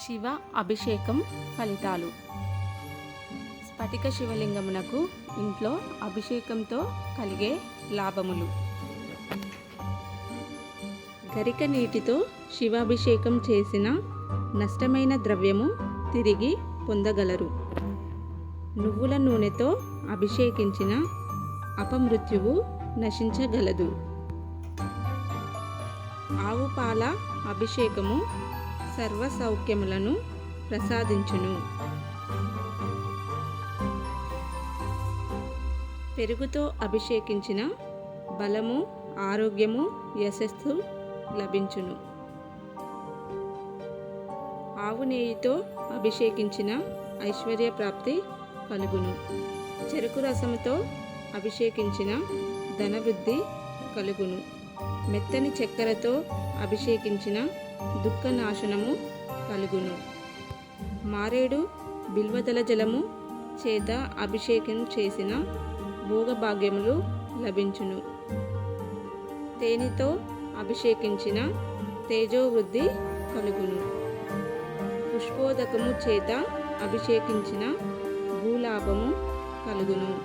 శివ అభిషేకం ఫలితాలు. స్ఫటిక శివలింగమునకు ఇంట్లో అభిషేకంతో కలిగే లాభములు. గరిక నీటితో శివాభిషేకం చేసిన నష్టమైన ద్రవ్యము తిరిగి పొందగలరు. నువ్వుల నూనెతో అభిషేకించిన అపమృత్యువు నశించగలదు. ఆవు పాల అభిషేకము సర్వ సౌఖ్యములను ప్రసాదించును. పెరుగుతో అభిషేకించిన బలము, ఆరోగ్యము, యశస్సు లభించును. ఆవు నెయ్యితో అభిషేకించిన ఐశ్వర్య ప్రాప్తి కలుగును. చెరుకు రసముతో అభిషేకించిన ధనవృద్ధి కలుగును. మెత్తని చక్కెరతో అభిషేకించిన దుఃఖ నాశనము కలుగును. మారేడు బిల్వదల జలము చేత అభిషేకం చేసిన భోగభాగ్యములు లభించును. తేనెతో అభిషేకించిన తేజోవృద్ధి కలుగును. పుష్పోదకము చేత అభిషేకించిన భూలాభము కలుగును.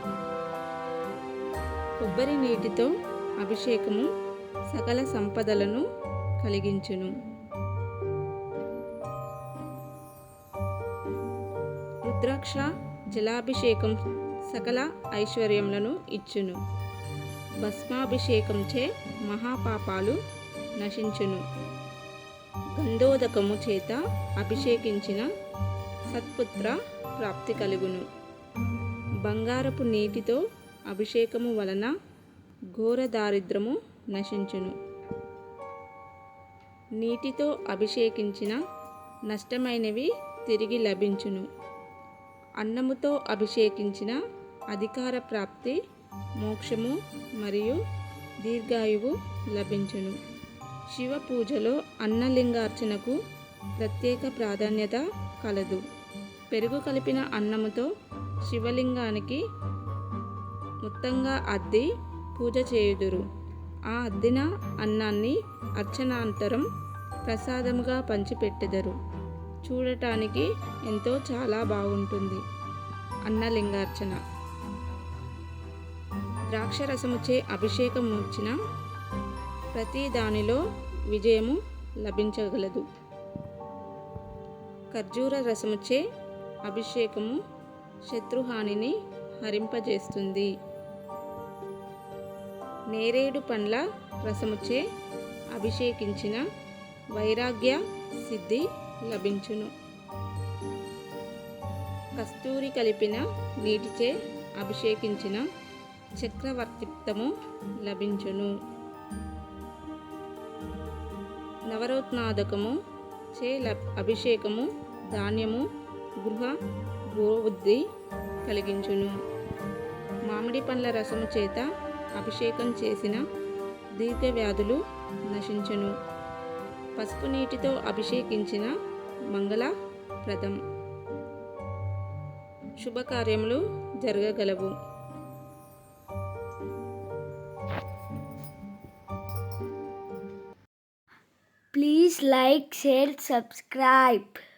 కొబ్బరి నీటితో అభిషేకము సకల సంపదలను కలిగించును. రుద్రాక్ష జలాభిషేకం సకల ఐశ్వర్యములను ఇచ్చును. భస్మాభిషేకంచే మహాపాపాలు నశించును. గంధోదకము చేత అభిషేకించిన సత్పుత్ర ప్రాప్తి కలుగును. బంగారపు నీటితో అభిషేకము వలన ఘోర దారిద్రము నశించును. నీటితో అభిషేకించిన నష్టమైనవి తిరిగి లభించును. అన్నముతో అభిషేకించిన అధికార ప్రాప్తి, మోక్షము మరియు దీర్ఘాయువు లభించును. శివ పూజలో అన్నలింగార్చనకు ప్రత్యేక ప్రాధాన్యత కలదు. పెరుగు కలిపిన అన్నముతో శివలింగానికి మొత్తంగా అద్ది పూజ చేయుదురు. ఆ అద్దిన అన్నాన్ని అర్చనాంతరం ప్రసాదముగా పంచిపెట్టెదరు. చూడటానికి ఎంతో చాలా బాగుంటుంది అన్నలింగార్చన. ద్రాక్షరసముచే అభిషేకం వచ్చిన ప్రతి దానిలో విజయము లభించగలదు. ఖర్జూర రసముచే అభిషేకము శత్రుహానిని హరింపజేస్తుంది. నేరేడు పండ్ల రసముచే అభిషేకించిన వైరాగ్య సిద్ధి లభించును. కస్తూరి కలిపిన నీటిచే అభిషేకించిన చక్రవర్తిత్వము లభించును. నవరత్నాదకము చే అభిషేకము ధాన్యము, గృహ గోవృద్ధి కలిగించును. మామిడి పండ్ల రసము చేత అభిషేకం చేసిన దీర్ఘ వ్యాధులు నశించును. పసుపు నీటితో అభిషేకించిన మంగళప్రదం. శుభకార్యములు జరగగలవు. Please like, share, subscribe.